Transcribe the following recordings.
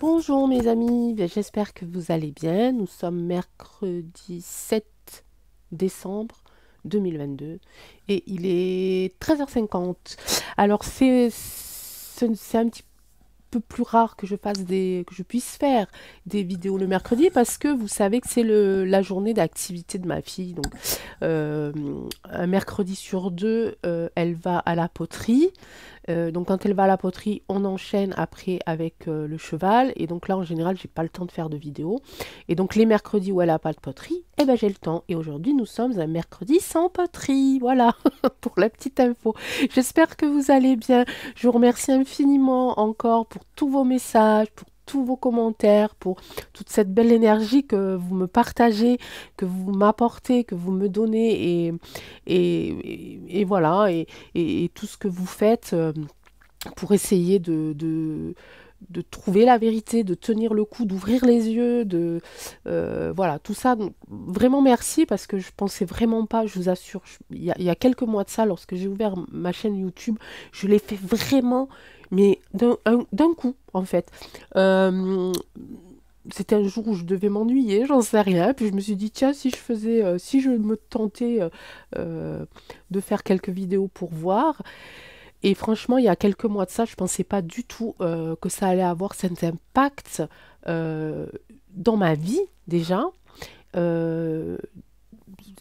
Bonjour mes amis, j'espère que vous allez bien. Nous sommes mercredi 7 décembre 2022 et il est 13h50. Alors c'est un petit peu plus rare que que je puisse faire des vidéos le mercredi parce que vous savez que c'est la journée d'activité de ma fille. Donc euh, un mercredi sur deux, elle va à la poterie. Donc quand elle va à la poterie, on enchaîne après avec le cheval. Et donc là, en général, j'ai pas le temps de faire de vidéo. Et donc les mercredis où elle a pas de poterie, eh ben j'ai le temps. Et aujourd'hui, nous sommes un mercredi sans poterie. Voilà, pour la petite info. J'espère que vous allez bien. Je vous remercie infiniment encore pour tous vos messages, pour tous vos commentaires, pour toute cette belle énergie que vous me partagez, que vous m'apportez, que vous me donnez. Et voilà. Et tout ce que vous faites pour essayer de trouver la vérité, de tenir le coup, d'ouvrir les yeux, voilà, tout ça. Donc, vraiment merci parce que je pensais vraiment pas, je vous assure, il y a quelques mois de ça, lorsque j'ai ouvert ma chaîne YouTube, je l'ai fait vraiment, mais d'un coup, en fait. Euh, C'était un jour où je devais m'ennuyer, j'en sais rien. Puis je me suis dit, tiens, si je me tentais euh, de faire quelques vidéos pour voir. Et franchement, il y a quelques mois de ça, je pensais pas du tout que ça allait avoir cet impact euh, dans ma vie déjà. Euh,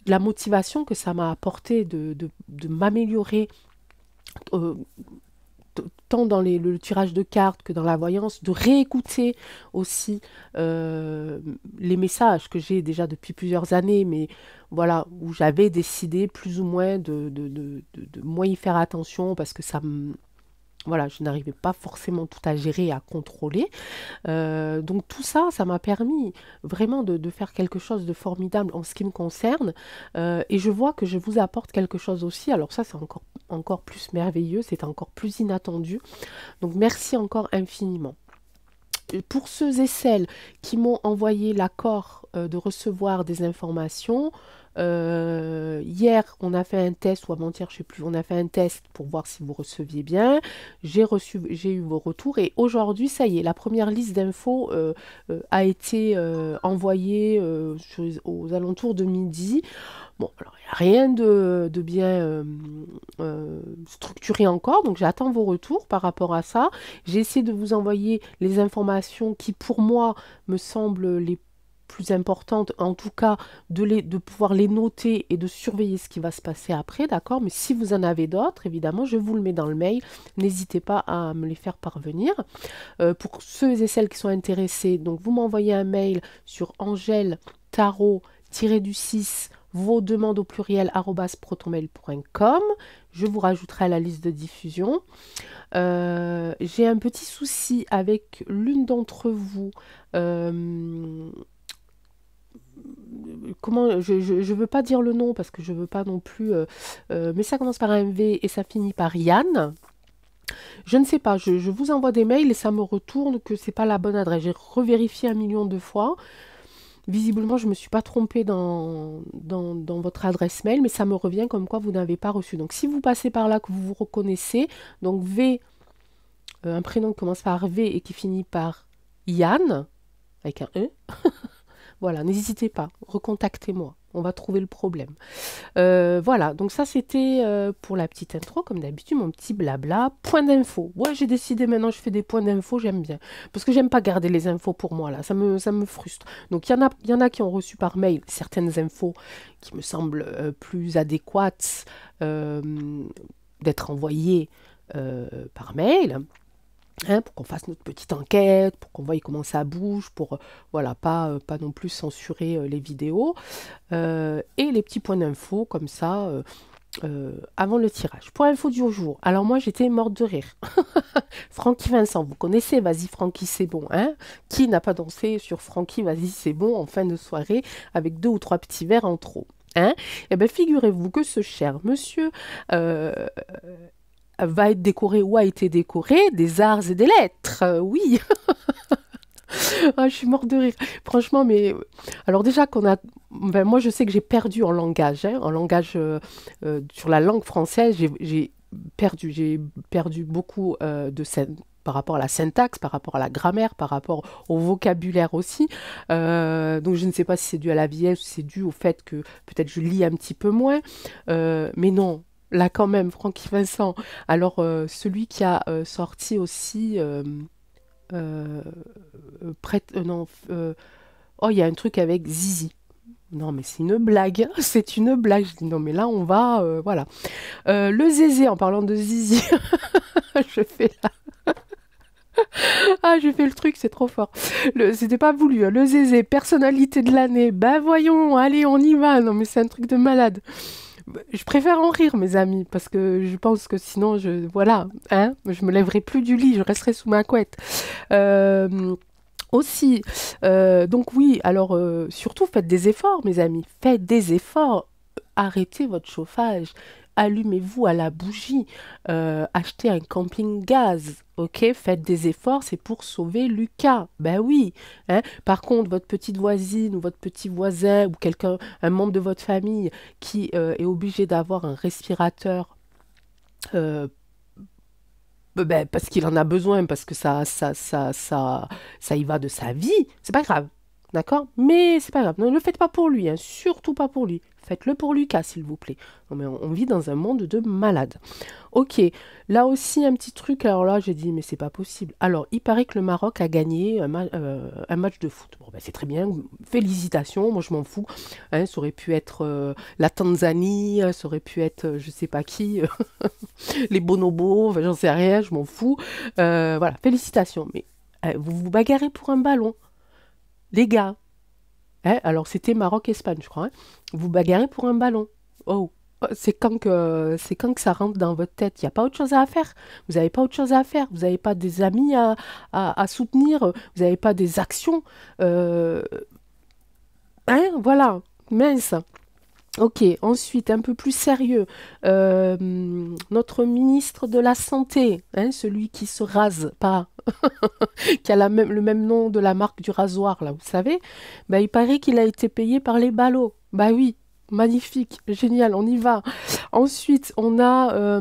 la motivation que ça m'a apporté de m'améliorer euh, tant dans le tirage de cartes que dans la voyance, de réécouter aussi les messages que j'ai déjà depuis plusieurs années, mais voilà, où j'avais décidé plus ou moins de moins y faire attention parce que voilà, je n'arrivais pas forcément tout à gérer et à contrôler. Donc tout ça, ça m'a permis vraiment de faire quelque chose de formidable en ce qui me concerne. Et je vois que je vous apporte quelque chose aussi. Alors ça, c'est encore plus merveilleux, c'est encore plus inattendu. Donc merci encore infiniment. Et pour ceux et celles qui m'ont envoyé l'accord de recevoir des informations, hier on a fait un test, ou avant-hier, je ne sais plus, on a fait un test pour voir si vous receviez bien. J'ai eu vos retours et aujourd'hui, ça y est, la première liste d'infos a été envoyée aux alentours de midi. Bon, alors il n'y a rien de bien structuré encore, donc j'attends vos retours par rapport à ça. J'ai essayé de vous envoyer les informations qui, pour moi, me semblent les plus importantes, en tout cas de pouvoir les noter et de surveiller ce qui va se passer après, d'accord? Mais si vous en avez d'autres, évidemment, je vous le mets dans le mail. N'hésitez pas à me les faire parvenir. Pour ceux et celles qui sont intéressés, donc vous m'envoyez un mail sur Angèle Tarot-du-6 vos demandes au pluriel @protonmail.com. Je vous rajouterai à la liste de diffusion. J'ai un petit souci avec l'une d'entre vous. Comment je veux pas dire le nom parce que je veux pas non plus, mais ça commence par un V et ça finit par Yann. Je ne sais pas, je vous envoie des mails et ça me retourne que c'est pas la bonne adresse. J'ai revérifié 1 million de fois. Visiblement, je ne me suis pas trompée dans votre adresse mail, mais ça me revient comme quoi vous n'avez pas reçu. Donc, si vous passez par là, que vous vous reconnaissez, donc V, un prénom qui commence par V et qui finit par Yann, avec un E, voilà, n'hésitez pas, recontactez-moi, on va trouver le problème. Voilà, donc ça c'était pour la petite intro, comme d'habitude, mon petit blabla. Point d'info. Ouais, j'ai décidé maintenant, je fais des points d'info, j'aime bien. Parce que j'aime pas garder les infos pour moi, là, ça me frustre. Donc il y en a qui ont reçu par mail certaines infos qui me semblent plus adéquates euh, d'être envoyées par mail. Hein, pour qu'on fasse notre petite enquête, pour qu'on voie comment ça bouge, pour voilà, pas non plus censurer les vidéos. Et les petits points d'info comme ça avant le tirage. Point info du jour. Alors moi j'étais morte de rire. Francky Vincent, vous connaissez, vas-y Francky c'est bon. Hein, qui n'a pas dansé sur Francky, vas-y c'est bon en fin de soirée avec 2 ou 3 petits verres en trop. Hein, eh bien figurez-vous que ce cher monsieur va être décoré ou a été décoré des arts et des lettres. Oui, ah, je suis morte de rire. Franchement, mais alors déjà qu'on a, ben, moi je sais que j'ai perdu en langage, hein, en langage sur la langue française, j'ai perdu beaucoup par rapport à la syntaxe, par rapport à la grammaire, par rapport au vocabulaire aussi. Donc je ne sais pas si c'est dû à la vieillesse ou si c'est dû au fait que peut-être je lis un petit peu moins. Mais non, là quand même, Francky Vincent. Alors celui qui a sorti aussi euh, non, oh, il y a un truc avec Zizi. Non, mais c'est une blague, c'est une blague. Je dis non, mais là on va, voilà. Le Zézé, en parlant de Zizi, je fais ah, j'ai fait le truc, c'est trop fort. C'était pas voulu, hein. Le Zézé, personnalité de l'année. Ben voyons, allez, on y va. Non, mais c'est un truc de malade. Je préfère en rire, mes amis, parce que je pense que sinon, voilà, hein, je me lèverai plus du lit, je resterai sous ma couette. Euh, Aussi, donc oui, alors surtout faites des efforts, mes amis, faites des efforts. Arrêtez votre chauffage, allumez-vous à la bougie, achetez un camping-gaz, ok? Faites des efforts, c'est pour sauver Lucas. Ben oui, hein. Par contre, votre petite voisine ou votre petit voisin ou quelqu'un, un membre de votre famille qui est obligé d'avoir un respirateur euh, ben, parce qu'il en a besoin, parce que ça y va de sa vie, c'est pas grave. D'accord? Mais c'est pas grave. Ne le faites pas pour lui, hein, surtout pas pour lui. Faites-le pour Lucas, s'il vous plaît. Non, mais on vit dans un monde de malades. Ok, là aussi un petit truc. Alors là, j'ai dit, mais c'est pas possible. Alors, il paraît que le Maroc a gagné un match de foot. Bon, ben, c'est très bien. Félicitations. Moi, je m'en fous. Hein, ça aurait pu être la Tanzanie, ça aurait pu être je sais pas qui, les bonobos, enfin, j'en sais rien, je m'en fous. Voilà, félicitations. Mais vous vous bagarrez pour un ballon, les gars. Hein, alors, c'était Maroc-Espagne, je crois. Hein. Vous bagarrez pour un ballon. Oh. C'est quand que ça rentre dans votre tête. Il n'y a pas autre chose à faire. Vous n'avez pas autre chose à faire. Vous n'avez pas des amis à soutenir. Vous n'avez pas des actions. Euh, hein, voilà. Mince. Ok, ensuite, un peu plus sérieux, notre ministre de la Santé, hein, celui qui se rase pas, qui a le même nom de la marque du rasoir, là, vous savez, bah, il paraît qu'il a été payé par les ballots. Bah oui, magnifique, génial, on y va. Ensuite, on a...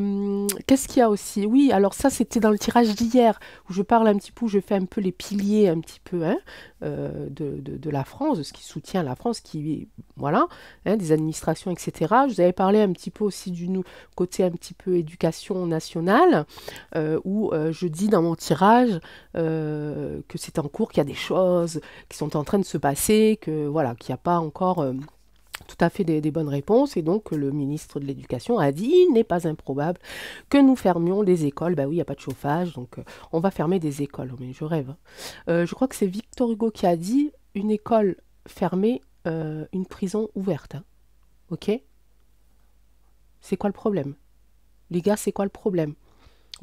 qu'est-ce qu'il y a aussi? Oui, alors ça, c'était dans le tirage d'hier, où je parle un petit peu, où je fais un peu les piliers, un petit peu, hein, de la France, de ce qui soutient la France, qui, voilà, hein, des administrations, etc. Je vous avais parlé un petit peu aussi du côté un petit peu éducation nationale, où je dis dans mon tirage que c'est en cours, qu'il y a des choses qui sont en train de se passer, que voilà, qu'il n'y a pas encore tout à fait des bonnes réponses. Et donc, le ministre de l'Éducation a dit, il n'est pas improbable que nous fermions les écoles. Bah oui, il n'y a pas de chauffage, donc on va fermer des écoles. Mais je rêve. Hein. Je crois que c'est Victor Hugo qui a dit, une école fermée, une prison ouverte. Hein. Ok? C'est quoi le problème? Les gars, c'est quoi le problème?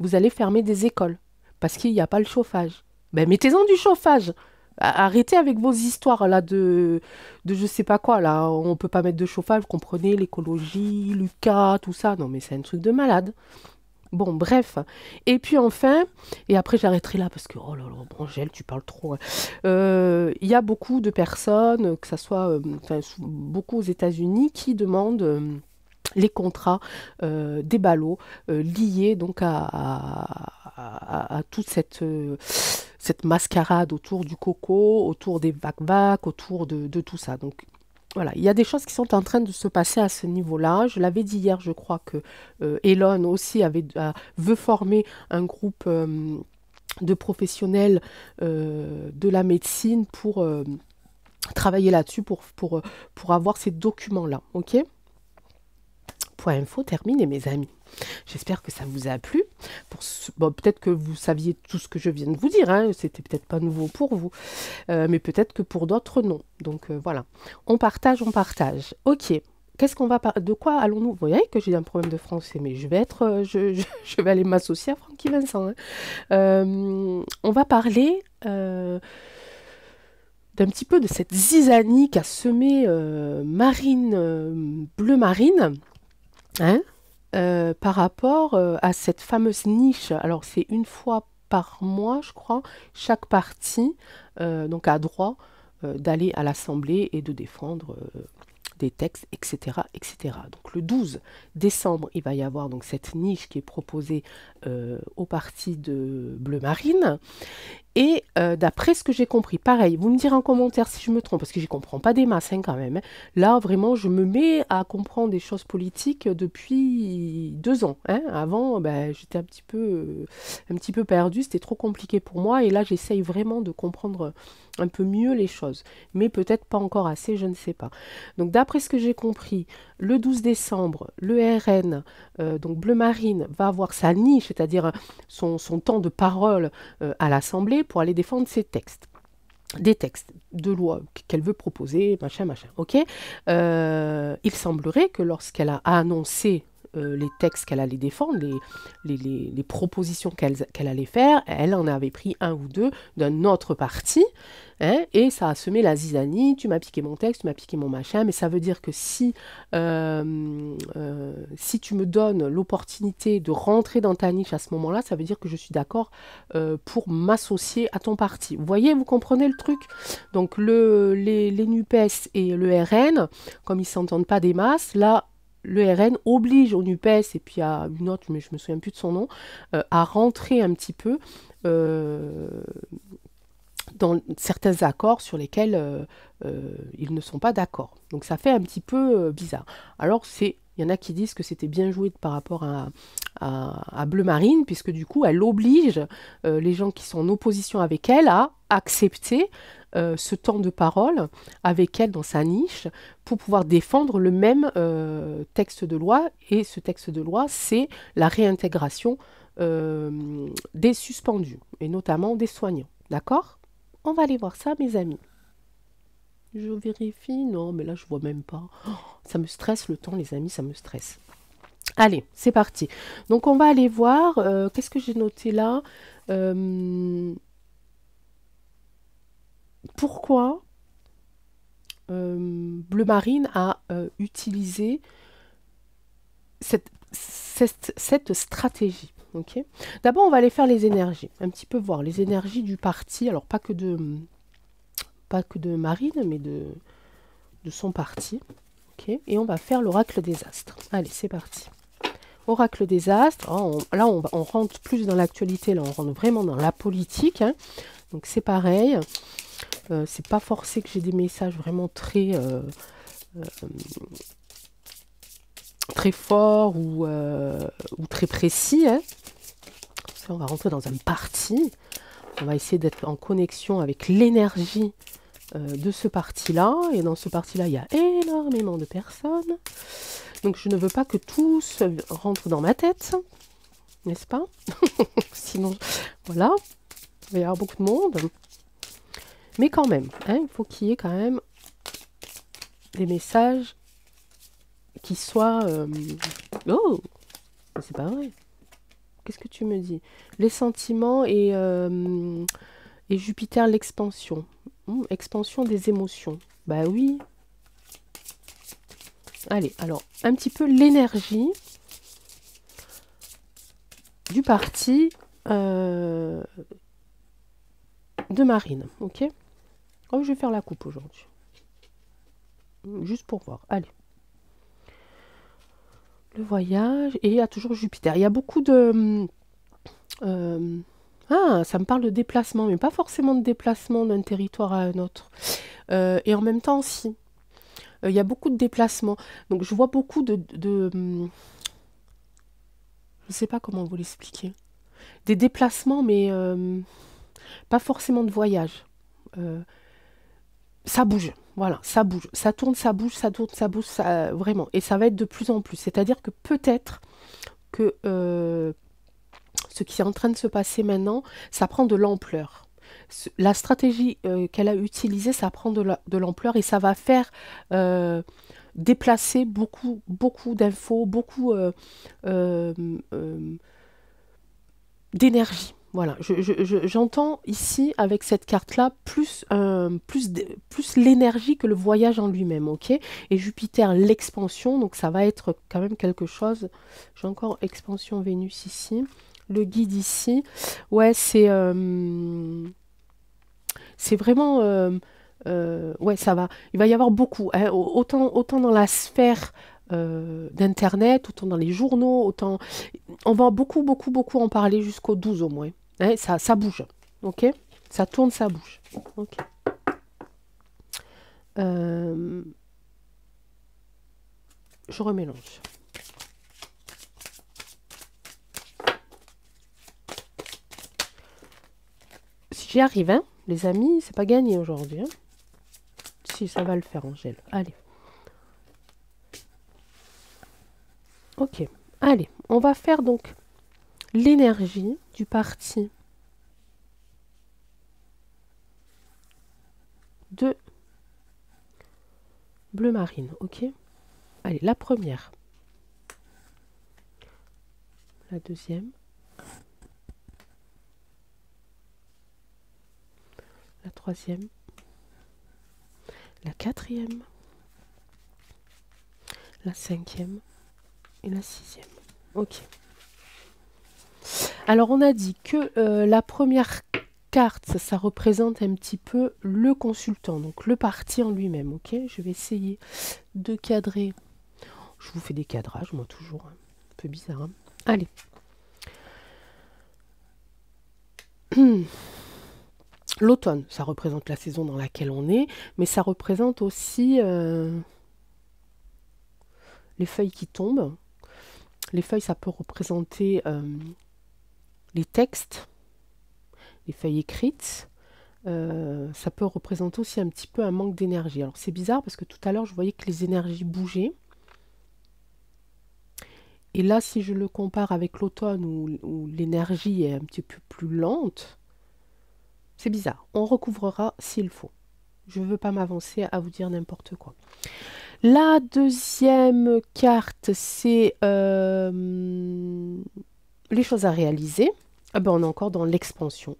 Vous allez fermer des écoles parce qu'il n'y a pas le chauffage. Ben, mettez-en du chauffage. Arrêtez avec vos histoires là de je sais pas quoi là. On peut pas mettre de chauffage, vous comprenez, l'écologie, Lucas, tout ça. Non mais c'est un truc de malade. Bon, bref. Et puis enfin, et après j'arrêterai là parce que, oh là là, Angèle, tu parles trop. Hein. Il y a beaucoup de personnes, que ça soit enfin, beaucoup aux États-Unis, qui demandent les contrats des ballots liés donc à toute cette mascarade autour du coco, autour des vac-vac, autour de tout ça. Donc voilà, il y a des choses qui sont en train de se passer à ce niveau-là. Je l'avais dit hier, je crois que Elon aussi veut former un groupe de professionnels de la médecine pour travailler là-dessus, pour avoir ces documents-là. Ok? Point info terminé, mes amis. J'espère que ça vous a plu. Bon, peut-être que vous saviez tout ce que je viens de vous dire, hein. C'était peut-être pas nouveau pour vous, mais peut-être que pour d'autres, non. Donc voilà, on partage, on partage. Ok, qu'est-ce qu'on va parler? De quoi allons-nous? Vous voyez que j'ai un problème de français, mais je vais être, je vais aller m'associer à Francky Vincent. Hein. On va parler d'un petit peu de cette zizanie qu'a semé Marine, Bleu Marine. Hein, par rapport à cette fameuse niche. Alors, c'est une fois par mois, je crois, chaque parti donc a droit d'aller à l'Assemblée et de défendre des textes, etc., etc. Donc le 12 décembre, il va y avoir donc cette niche qui est proposée au parti de Bleu Marine. Et d'après ce que j'ai compris, pareil, vous me direz en commentaire si je me trompe, parce que je ne comprends pas des masses hein, quand même. Hein. Là, vraiment, je me mets à comprendre des choses politiques depuis 2 ans. Hein. Avant, ben, j'étais un petit peu perdue, c'était trop compliqué pour moi. Et là, j'essaye vraiment de comprendre un peu mieux les choses. Mais peut-être pas encore assez, je ne sais pas. Donc, d'après ce que j'ai compris, le 12 décembre, le RN, donc Bleu Marine, va avoir sa niche, c'est-à-dire son temps de parole à l'Assemblée pour aller défendre ses textes. Des textes de loi qu'elle veut proposer, machin, machin. Ok. Il semblerait que lorsqu'elle a annoncé les textes qu'elle allait défendre, les propositions qu'elle allait faire, elle en avait pris un ou deux d'un autre parti, hein, et ça a semé la zizanie, tu m'as piqué mon texte, tu m'as piqué mon machin, mais ça veut dire que si tu me donnes l'opportunité de rentrer dans ta niche à ce moment-là, ça veut dire que je suis d'accord pour m'associer à ton parti. Vous voyez, vous comprenez le truc? Donc les NUPES et le RN, comme ils ne s'entendent pas des masses, là, le RN oblige au NUPES et puis à une autre, mais je me souviens plus de son nom, à rentrer un petit peu dans certains accords sur lesquels ils ne sont pas d'accord. Donc ça fait un petit peu bizarre. Alors il y en a qui disent que c'était bien joué par rapport à Bleu Marine, puisque du coup elle oblige les gens qui sont en opposition avec elle à accepter ce temps de parole avec elle dans sa niche pour pouvoir défendre le même texte de loi. Et ce texte de loi, c'est la réintégration des suspendus, et notamment des soignants. D'accord? On va aller voir ça, mes amis. Je vérifie. Non, mais là, je vois même pas. Oh, ça me stresse le temps, les amis, ça me stresse. Allez, c'est parti. Donc, on va aller voir. Qu'est-ce que j'ai noté là? Pourquoi Bleu Marine a utilisé cette stratégie. Okay. D'abord, on va aller faire les énergies. Un petit peu voir les énergies du parti. Alors, pas que de Marine, mais de son parti. Okay. Et on va faire l'oracle des astres. Allez, c'est parti. Oracle des astres. Oh, là, on rentre plus dans l'actualité. Là, on rentre vraiment dans la politique. Hein. Donc, c'est pareil. C'est pas forcé que j'ai des messages vraiment très forts ou très précis. Hein. On va rentrer dans un parti. On va essayer d'être en connexion avec l'énergie de ce parti-là. Et dans ce parti-là, il y a énormément de personnes. Donc, je ne veux pas que tout se rentre dans ma tête. N'est-ce pas? Sinon, voilà. Il va y avoir beaucoup de monde. Mais quand même, hein, il faut qu'il y ait quand même des messages qui soient... Oh, c'est pas vrai. Qu'est-ce que tu me dis? Les sentiments et Jupiter, l'expansion. Expansion des émotions. Bah oui. Allez, alors, un petit peu l'énergie du parti de Marine. Ok? Oh, je vais faire la coupe aujourd'hui. Juste pour voir. Allez. Le voyage. Et il y a toujours Jupiter. Il y a beaucoup de... ça me parle de déplacement, mais pas forcément de déplacement d'un territoire à un autre. Et en même temps, si. Il y a beaucoup de déplacements. Donc, je vois beaucoup de je ne sais pas comment vous l'expliquer. Des déplacements, mais pas forcément de voyage. Ça bouge. Voilà, ça bouge. Ça tourne, ça bouge, ça tourne, ça bouge, ça, vraiment. Et ça va être de plus en plus. C'est-à-dire que peut-être que ce qui est en train de se passer maintenant, ça prend de l'ampleur. La stratégie qu'elle a utilisée, ça prend de l'ampleur et ça va faire déplacer beaucoup d'infos, beaucoup d'énergie. Voilà, j'entends ici avec cette carte-là plus l'énergie que le voyage en lui-même, ok? Et Jupiter, l'expansion, donc ça va être quand même quelque chose. J'ai encore expansion Vénus ici. Le guide ici, ouais, c'est vraiment Ouais, ça va. Il va y avoir beaucoup, hein, autant dans la sphère d'Internet, autant dans les journaux, autant... On va beaucoup, beaucoup, beaucoup en parler jusqu'au 12 au moins. Hein, ça bouge, ok? Ça tourne, ça bouge. Ok. Euh, je remélange. Si j'y arrive, hein, les amis, c'est pas gagné aujourd'hui. Hein. Si, ça va le faire, Angèle. Allez. Ok. Allez, on va faire donc l'énergie du parti de bleu marine. Ok. Allez, la première. La deuxième. La troisième. La quatrième. La cinquième. Et la sixième. Ok. Alors, on a dit que la première carte, ça représente un petit peu le consultant, donc le parti en lui-même. Ok. Je vais essayer de cadrer. Je vous fais des cadrages, moi, toujours. Hein. Un peu bizarre. Hein. Allez. L'automne, ça représente la saison dans laquelle on est, mais ça représente aussi les feuilles qui tombent. Les feuilles, ça peut représenter les textes, les feuilles écrites. Ça peut représenter aussi un petit peu un manque d'énergie. Alors c'est bizarre parce que tout à l'heure, je voyais que les énergies bougeaient. Et là, si je le compare avec l'automne où l'énergie est un petit peu plus lente, c'est bizarre. On recouvrera s'il faut. Je ne veux pas m'avancer à vous dire n'importe quoi. La deuxième carte, c'est les choses à réaliser. Ah ben, on est encore dans l'expansion.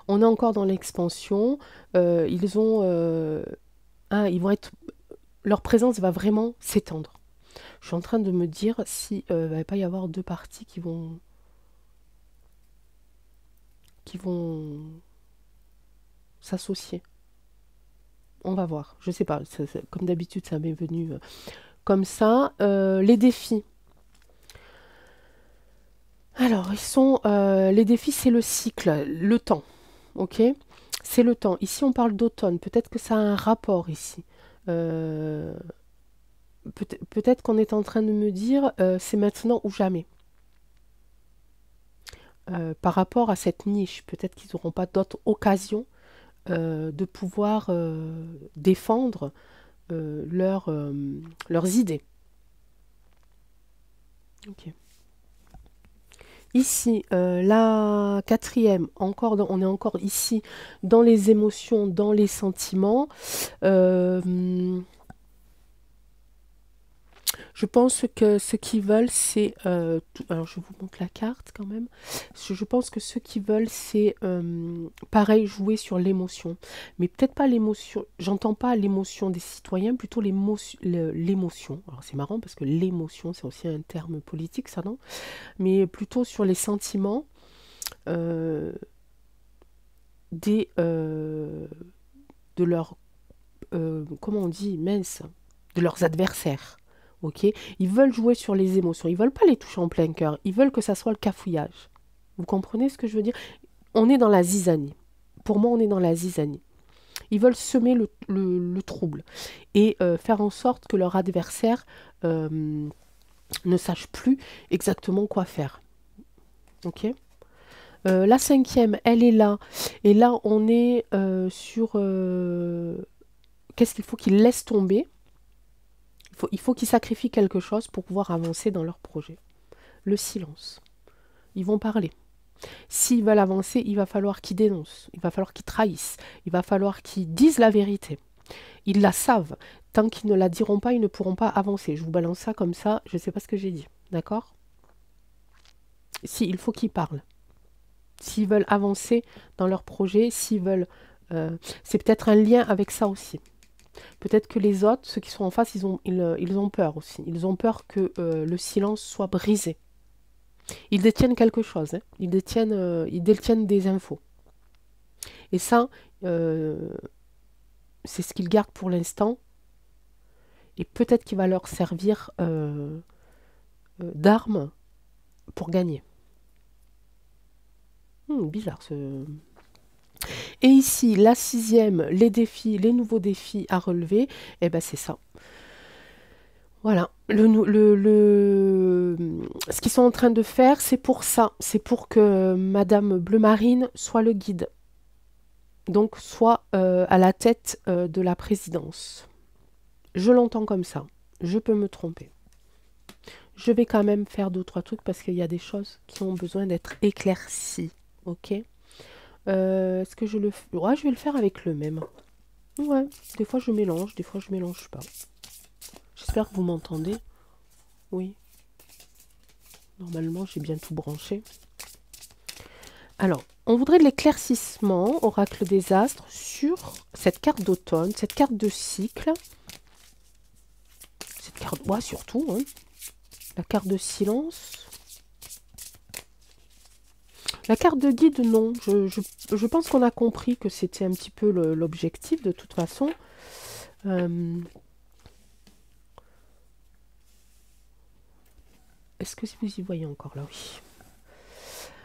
On est encore dans l'expansion. Ils vont être, leur présence va vraiment s'étendre. Je suis en train de me dire si va pas y avoir deux parties qui vont s'associer. On va voir. Je sais pas. Comme d'habitude, ça m'est venu comme ça. Les défis. Alors, les défis, c'est le cycle, le temps. Ok? C'est le temps. Ici, on parle d'automne. Peut-être que ça a un rapport ici. Euh, peut-être qu'on est en train de me dire c'est maintenant ou jamais. Par rapport à cette niche, peut-être qu'ils n'auront pas d'autres occasions de pouvoir défendre leurs idées. Ok. Ici, la quatrième, on est encore ici dans les émotions, dans les sentiments. Je pense que ce qu'ils veulent, c'est... alors, je vous montre la carte quand même. Je pense que ce qu'ils veulent, c'est, pareil, jouer sur l'émotion. Mais peut-être pas l'émotion... J'entends pas l'émotion des citoyens, plutôt l'émotion. Alors, c'est marrant parce que l'émotion, c'est aussi un terme politique, ça, non? Mais plutôt sur les sentiments euh, de leurs... comment on dit? Mince. De leurs adversaires. Ok, ils veulent jouer sur les émotions, ils veulent pas les toucher en plein cœur, ils veulent que ça soit le cafouillage. Vous comprenez ce que je veux dire? On est dans la zizanie. Pour moi, on est dans la zizanie. Ils veulent semer le trouble et faire en sorte que leur adversaire ne sache plus exactement quoi faire. Ok. La cinquième, elle est là. Et là, on est sur... qu'est-ce qu'il faut qu'ils laissent tomber? Il faut qu'ils sacrifient quelque chose pour pouvoir avancer dans leur projet. Le silence. Ils vont parler. S'ils veulent avancer, il va falloir qu'ils dénoncent, il va falloir qu'ils trahissent, il va falloir qu'ils disent la vérité. Ils la savent. Tant qu'ils ne la diront pas, ils ne pourront pas avancer. Je vous balance ça comme ça, je ne sais pas ce que j'ai dit. D'accord? Si, il faut qu'ils parlent. S'ils veulent avancer dans leur projet, s'ils veulent... c'est peut-être un lien avec ça aussi. Peut-être que les autres, ceux qui sont en face, ils ont peur aussi. Ils ont peur que le silence soit brisé. Ils détiennent quelque chose. Hein. Ils détiennent des infos. Et ça, c'est ce qu'ils gardent pour l'instant. Et peut-être qu'il va leur servir d'arme pour gagner. Bizarre ce... Et ici, la 6e, les défis, les nouveaux défis à relever, et ben c'est ça. Voilà, ce qu'ils sont en train de faire, c'est pour ça. C'est pour que Madame Bleu Marine soit le guide. Donc, soit à la tête de la présidence. Je l'entends comme ça. Je peux me tromper. Je vais quand même faire 2-3 trucs parce qu'il y a des choses qui ont besoin d'être éclaircies. Ok. Est-ce que je le fais? Ouais, je vais le faire avec le même. Ouais, des fois je mélange, des fois je mélange pas. J'espère que vous m'entendez. Oui. Normalement, j'ai bien tout branché. Alors, on voudrait de l'éclaircissement, oracle des astres, sur cette carte d'automne, cette carte de cycle. Cette carte, ouais, surtout, hein. La carte de silence. La carte de guide, non. Je pense qu'on a compris que c'était un petit peu l'objectif, de toute façon. Est-ce que vous y voyez encore là? Oui.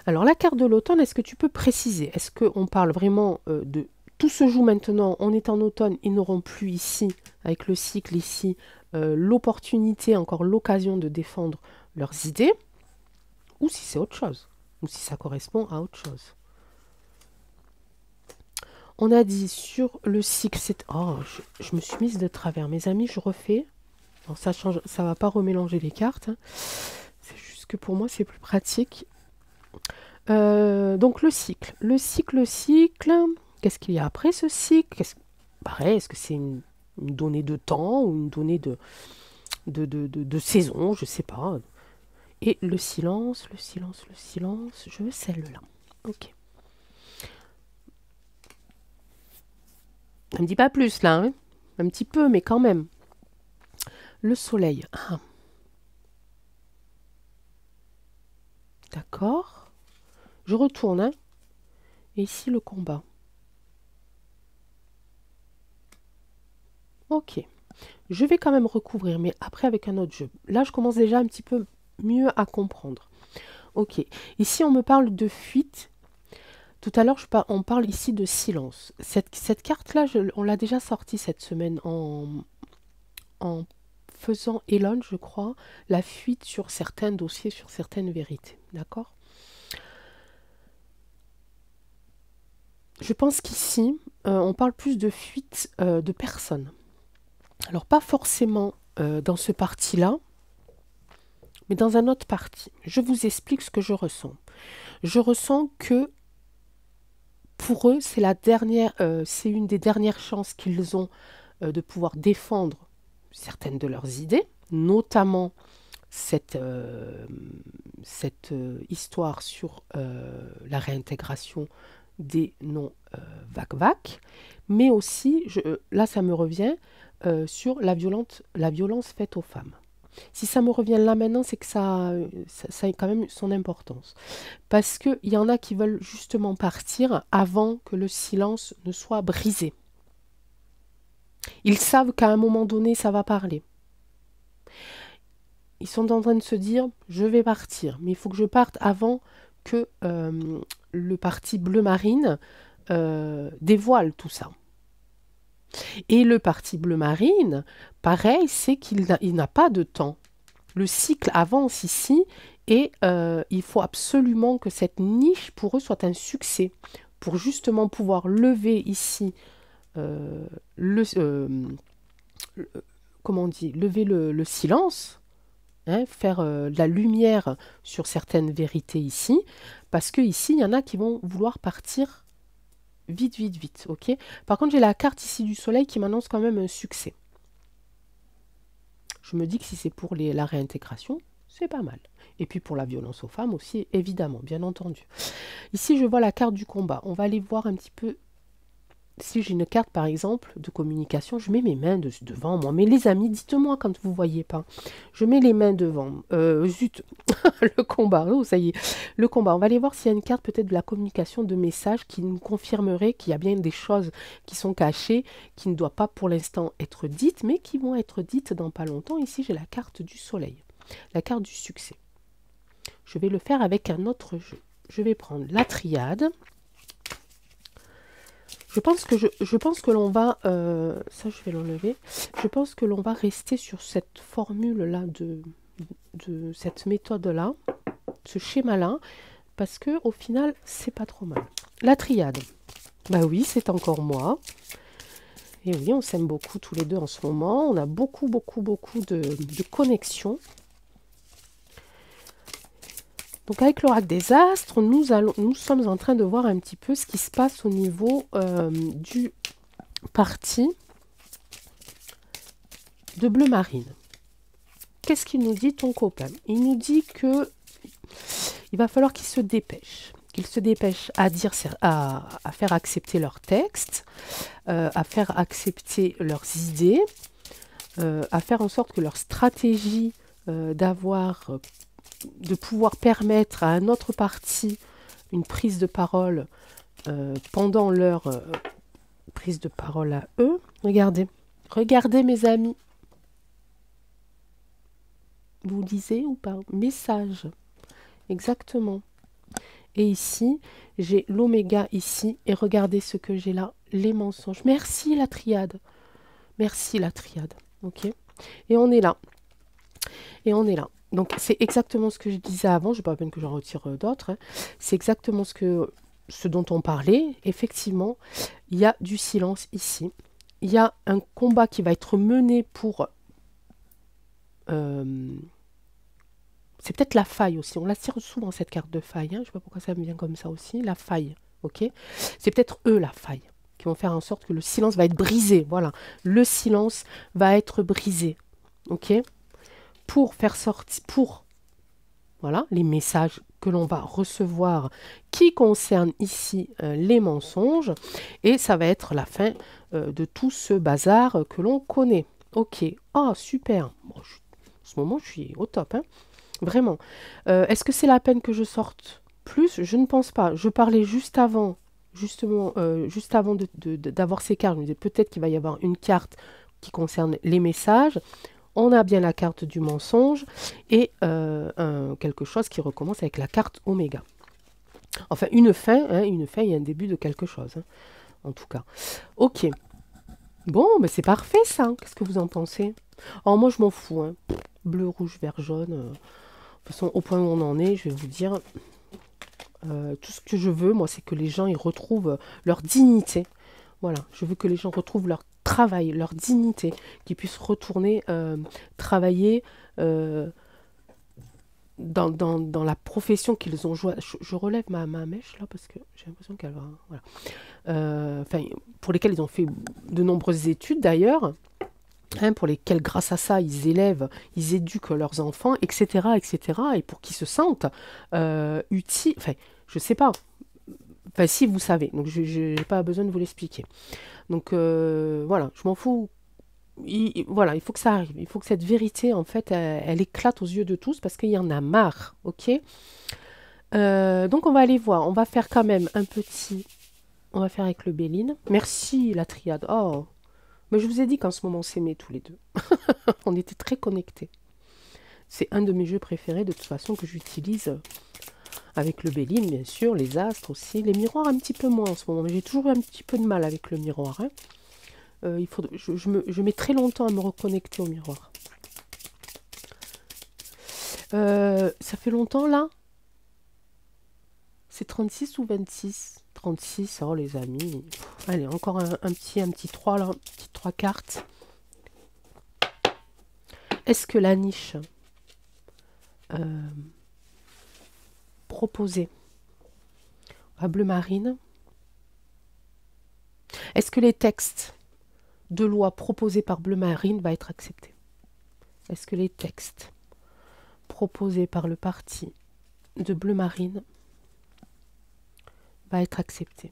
Alors, la carte de l'automne, est-ce que tu peux préciser? Est-ce qu'on parle vraiment de... Tout se joue maintenant, on est en automne, ils n'auront plus ici, avec le cycle ici, l'opportunité, encore l'occasion de défendre leurs idées, ou si c'est autre chose, ou si ça correspond à autre chose. On a dit sur le cycle, c'est... Oh, je me suis mise de travers, mes amis, je refais. Alors ça change, ça va pas remélanger les cartes, hein. C'est juste que pour moi, c'est plus pratique. Donc le cycle. Le cycle, qu'est-ce qu'il y a après ce cycle? Pareil, est-ce que c'est une donnée de temps ou une donnée de saison? Je sais pas. Et le silence. Je veux celle-là. Ok. Ça me dit pas plus là, hein. Un petit peu, mais quand même. Le soleil. Ah. D'accord. Je retourne, hein. Et ici, le combat. Ok. Je vais quand même recouvrir, mais après avec un autre jeu. Là, je commence déjà un petit peu mieux à comprendre. Ok. Ici, on me parle de fuite. Tout à l'heure, on parle ici de silence. Cette carte-là, on l'a déjà sortie cette semaine en faisant Elon, je crois, la fuite sur certains dossiers, sur certaines vérités. D'accord? Je pense qu'ici, on parle plus de fuite de personnes. Alors, pas forcément dans ce parti-là, mais dans un autre parti. Je vous explique ce que je ressens. Je ressens que pour eux, c'est c'est une des dernières chances qu'ils ont de pouvoir défendre certaines de leurs idées, notamment cette histoire sur la réintégration des non-VAC-VAC, mais aussi, là ça me revient, sur la violence faite aux femmes. Si ça me revient là maintenant, c'est que ça a quand même son importance. Parce qu'il y en a qui veulent justement partir avant que le silence ne soit brisé. Ils savent qu'à un moment donné, ça va parler. Ils sont en train de se dire, je vais partir, mais il faut que je parte avant que le parti bleu marine dévoile tout ça. Et le parti bleu marine, pareil, c'est qu'il n'a pas de temps. Le cycle avance ici et il faut absolument que cette niche pour eux soit un succès pour justement pouvoir lever ici comment on dit, lever le silence, hein, faire de la lumière sur certaines vérités ici, parce que ici il y en a qui vont vouloir partir vite, ok. Par contre, j'ai la carte ici du soleil qui m'annonce quand même un succès. Je me dis que si c'est pour la réintégration, c'est pas mal. Et puis pour la violence aux femmes aussi, évidemment, bien entendu. Ici, je vois la carte du combat. On va aller voir un petit peu si j'ai une carte, par exemple, de communication, je mets mes mains devant moi. Mais les amis, dites-moi quand vous ne voyez pas. Je mets les mains devant. Zut, le combat. Oh, ça y est, le combat. On va aller voir s'il y a une carte peut-être de la communication, de message qui nous confirmerait qu'il y a bien des choses qui sont cachées, qui ne doivent pas pour l'instant être dites, mais qui vont être dites dans pas longtemps. Ici, j'ai la carte du soleil, la carte du succès. Je vais le faire avec un autre jeu. Je vais prendre la triade. Je pense que l'on va, ça je vais l'enlever, je pense que l'on va rester sur cette formule-là, de cette méthode-là, ce schéma-là, parce que au final, c'est pas trop mal. La triade, bah oui, c'est encore moi. Et oui, on s'aime beaucoup tous les deux en ce moment, on a beaucoup de connexions. Donc avec l'oracle des astres, nous sommes en train de voir un petit peu ce qui se passe au niveau du parti de bleu marine. Qu'est-ce qu'il nous dit ton copain? Il nous dit que il va falloir qu'il se dépêche. Qu'il se dépêche à faire accepter leurs textes, à faire accepter leurs idées, à faire en sorte que leur stratégie de pouvoir permettre à un autre parti une prise de parole pendant leur prise de parole à eux. Regardez, regardez mes amis. Vous lisez ou pas? Message. Exactement. Et ici, j'ai l'oméga ici. Et regardez ce que j'ai là. Les mensonges. Merci la triade. Merci la triade. Ok. Et on est là. Et on est là. Donc c'est exactement ce que je disais avant. Je n'ai pas la peine que j'en retire d'autres. Hein. C'est exactement ce dont on parlait. Effectivement, il y a du silence ici. Il y a un combat qui va être mené pour... c'est peut-être la faille aussi. On la tire souvent cette carte de faille. Hein. Je ne sais pas pourquoi ça me vient comme ça aussi. La faille. Ok. C'est peut-être eux la faille qui vont faire en sorte que le silence va être brisé. Voilà. Le silence va être brisé. Ok. Pour faire sortir, voilà, les messages que l'on va recevoir qui concernent ici les mensonges. Et ça va être la fin de tout ce bazar que l'on connaît. Ok. Ah, super. Bon, en ce moment, je suis au top. Hein. Vraiment. Est-ce que c'est la peine que je sorte plus? Je ne pense pas. Je parlais juste avant, justement, juste avant d'avoir ces cartes. Je me disais peut-être qu'il va y avoir une carte qui concerne les messages. On a bien la carte du mensonge et quelque chose qui recommence avec la carte oméga. Enfin, une fin et un début de quelque chose, hein, en tout cas. Ok. Bon, mais c'est parfait ça. Qu'est-ce que vous en pensez? Oh, moi, je m'en fous. Hein. Bleu, rouge, vert, jaune. De toute façon, au point où on en est, je vais vous dire, tout ce que je veux, moi, c'est que les gens ils retrouvent leur dignité. Voilà, je veux que les gens retrouvent leur travail, leur dignité, qu'ils puissent retourner travailler dans la profession qu'ils ont joué. Je relève ma mèche là parce que j'ai l'impression qu'elle va... Voilà. Pour lesquels ils ont fait de nombreuses études d'ailleurs. Hein, pour lesquels, grâce à ça, ils éduquent leurs enfants, etc., etc., et pour qu'ils se sentent utiles. Enfin, je sais pas. Enfin, si vous savez. Donc, je n'ai pas besoin de vous l'expliquer. Donc, voilà, je m'en fous. Voilà, il faut que ça arrive. Il faut que cette vérité, en fait, elle éclate aux yeux de tous parce qu'il y en a marre, ok? Donc, on va aller voir. On va faire quand même un petit... On va faire avec le Béline. Merci, la triade. Oh, mais je vous ai dit qu'en ce moment, on s'aimait tous les deux. On était très connectés. C'est un de mes jeux préférés, de toute façon, que j'utilise avec le Béline, bien sûr, les astres aussi. Les miroirs, un petit peu moins en ce moment. Mais j'ai toujours eu un petit peu de mal avec le miroir. Hein. Je mets très longtemps à me reconnecter au miroir. Ça fait longtemps, là? C'est 36 ou 26? 36, oh les amis. Allez, encore un petit 3, là. Petite 3 cartes. Est-ce que la niche proposée à bleu marine, est-ce que les textes de loi proposés par bleu marine va être acceptés? Est-ce que les textes proposés par le parti de bleu marine va être acceptés?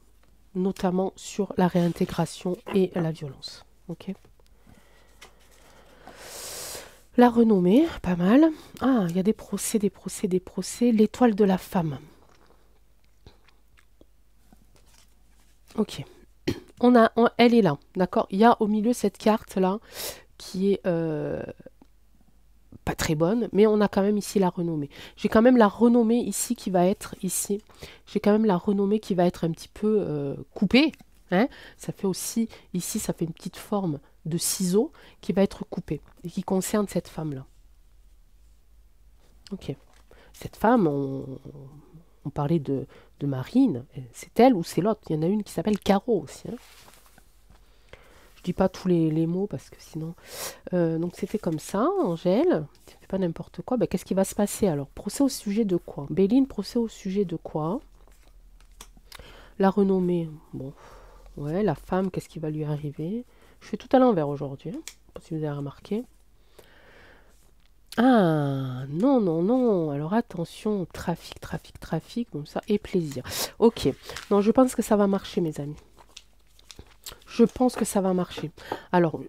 notamment sur la réintégration et la violence. Ok. La renommée, pas mal. Ah, il y a des procès, des procès, des procès. L'étoile de la femme. Ok. Elle est là, d'accord. Il y a au milieu cette carte-là qui est pas très bonne, mais on a quand même ici la renommée. J'ai quand même la renommée ici qui va être ici. J'ai quand même la renommée qui va être un petit peu coupée. Hein. Ça fait aussi, ici, ça fait une petite forme de ciseau qui va être coupée et qui concerne cette femme-là. Ok. Cette femme, on parlait de Marine, c'est elle ou c'est l'autre. Il y en a une qui s'appelle Caro aussi. Hein. Je dis pas tous les mots parce que sinon... donc c'était comme ça, Angèle. Tu fais pas n'importe quoi. Ben, qu'est-ce qui va se passer alors? Procès au sujet de quoi? Béline, procès au sujet de quoi? La renommée. Bon, ouais, la femme, qu'est-ce qui va lui arriver? Je fais tout à l'envers aujourd'hui. Hein, si vous avez remarqué. Ah, non, non, non. Alors attention, trafic, trafic, trafic, comme ça, et plaisir. Ok. Non, je pense que ça va marcher, mes amis. Je pense que ça va marcher. Alors,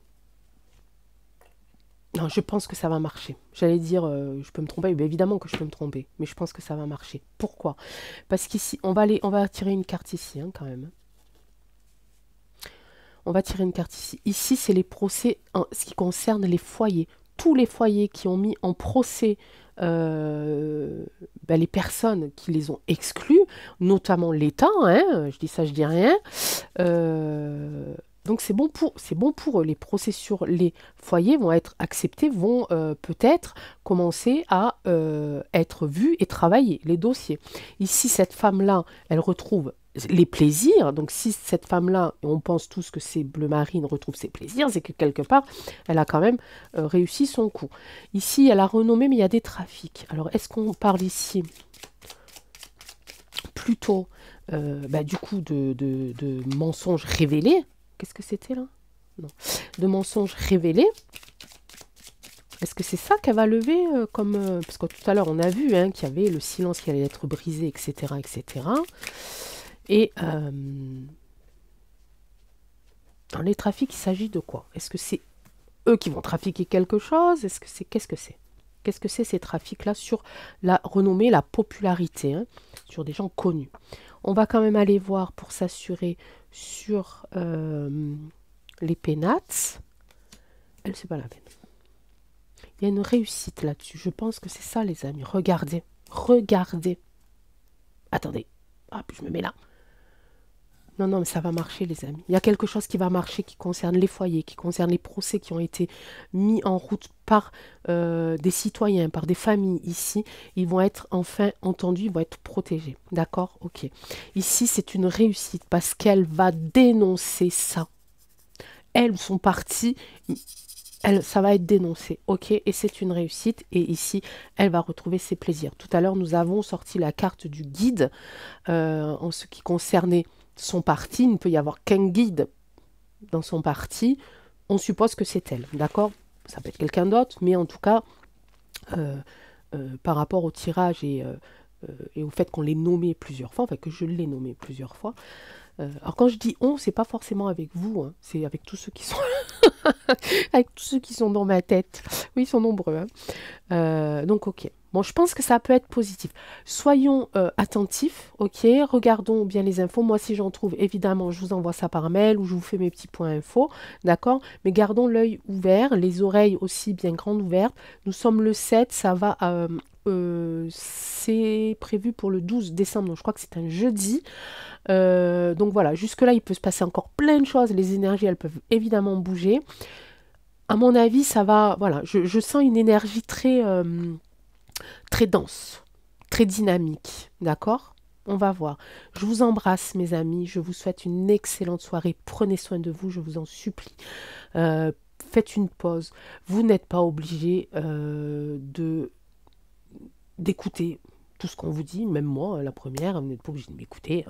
non, je pense que ça va marcher. J'allais dire, je peux me tromper, mais évidemment que je peux me tromper, mais je pense que ça va marcher. Pourquoi? Parce qu'ici, on va tirer une carte ici, hein, quand même. On va tirer une carte ici. Ici, c'est les procès en ce qui concerne les foyers. Tous les foyers qui ont mis en procès les personnes qui les ont exclus, notamment l'État, hein, je dis ça, je dis rien. Donc c'est bon pour eux. Les procès sur les foyers vont être acceptés, vont peut-être commencer à être vus et travaillés, les dossiers. Ici, cette femme-là, elle retrouve les plaisirs. Donc si cette femme-là, et on pense tous que c'est Bleu Marine, retrouve ses plaisirs, c'est que quelque part, elle a quand même réussi son coup. Ici, elle a renommé, mais il y a des trafics. Alors, est-ce qu'on parle ici plutôt du coup de mensonges révélés? Qu'est-ce que c'était là? Non. De mensonges révélés. Est-ce que c'est ça qu'elle va lever comme... parce que tout à l'heure, on a vu hein, qu'il y avait le silence qui allait être brisé, etc. etc. Et dans les trafics, il s'agit de quoi? Est-ce que c'est eux qui vont trafiquer quelque chose? Est-ce que c'est... Qu'est-ce que c'est? Qu'est-ce que c'est ces trafics-là sur la renommée, la popularité, hein, sur des gens connus? On va quand même aller voir pour s'assurer sur les pénates. Elle, c'est pas la peine. Il y a une réussite là-dessus. Je pense que c'est ça, les amis. Regardez. Regardez. Attendez. Hop, je me mets là. Non, non, mais ça va marcher, les amis. Il y a quelque chose qui va marcher qui concerne les foyers, qui concerne les procès qui ont été mis en route par des citoyens, par des familles ici. Ils vont être enfin entendus, ils vont être protégés. D'accord? Ok. Ici, c'est une réussite parce qu'elle va dénoncer ça. Elles sont parties, ça va être dénoncé. Ok? Et c'est une réussite. Et ici, elle va retrouver ses plaisirs. Tout à l'heure, nous avons sorti la carte du guide en ce qui concernait son parti. Il ne peut y avoir qu'un guide dans son parti. On suppose que c'est elle, d'accord? Ça peut être quelqu'un d'autre, mais en tout cas, par rapport au tirage et au fait qu'on l'ait nommé plusieurs fois, enfin que je l'ai nommé plusieurs fois. Alors quand je dis on, c'est pas forcément avec vous, hein, c'est avec tous ceux qui sont avec tous ceux qui sont dans ma tête. Oui, ils sont nombreux. Hein. Donc ok. Bon, je pense que ça peut être positif. Soyons attentifs, ok. Regardons bien les infos. Moi, si j'en trouve, évidemment, je vous envoie ça par mail ou je vous fais mes petits points infos, d'accord. Mais gardons l'œil ouvert, les oreilles aussi bien grandes ouvertes. Nous sommes le 7, ça va... c'est prévu pour le 12 décembre, donc je crois que c'est un jeudi. Donc voilà, jusque-là, il peut se passer encore plein de choses. Les énergies, elles peuvent évidemment bouger. À mon avis, ça va... Voilà, je sens une énergie très... très dense, très dynamique, d'accord? On va voir. Je vous embrasse, mes amis. Je vous souhaite une excellente soirée. Prenez soin de vous, je vous en supplie. Faites une pause. Vous n'êtes pas obligé d'écouter tout ce qu'on vous dit, même moi, la première, vous n'êtes pas obligé de m'écouter.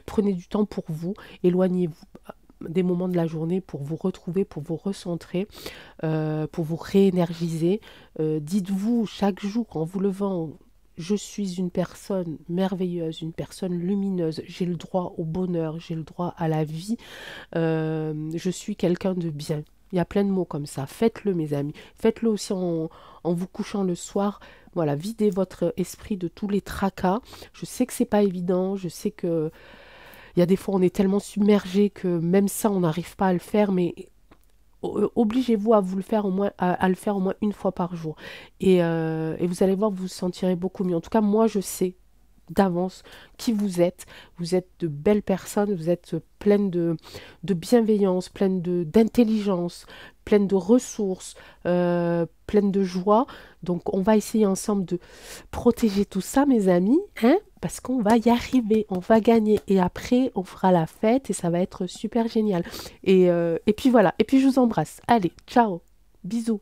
Prenez du temps pour vous. Éloignez-vous des moments de la journée pour vous retrouver, pour vous recentrer, pour vous réénergiser. Dites-vous chaque jour en vous levant, je suis une personne merveilleuse, une personne lumineuse, j'ai le droit au bonheur, j'ai le droit à la vie, je suis quelqu'un de bien. Il y a plein de mots comme ça. Faites-le, mes amis. Faites-le aussi en vous couchant le soir. Voilà, videz votre esprit de tous les tracas. Je sais que c'est pas évident. Je sais que il y a des fois on est tellement submergé que même ça on n'arrive pas à le faire. Mais obligez-vous à vous le faire au moins à le faire au moins une fois par jour. Et vous allez voir, vous vous sentirez beaucoup mieux. En tout cas, moi je sais d'avance qui vous êtes. Vous êtes de belles personnes, vous êtes pleines de bienveillance, pleines d'intelligence, pleines de ressources, pleines de joie. Donc on va essayer ensemble de protéger tout ça, mes amis, hein, parce qu'on va y arriver, on va gagner. Et après, on fera la fête et ça va être super génial. Et puis voilà, et puis je vous embrasse. Allez, ciao, bisous.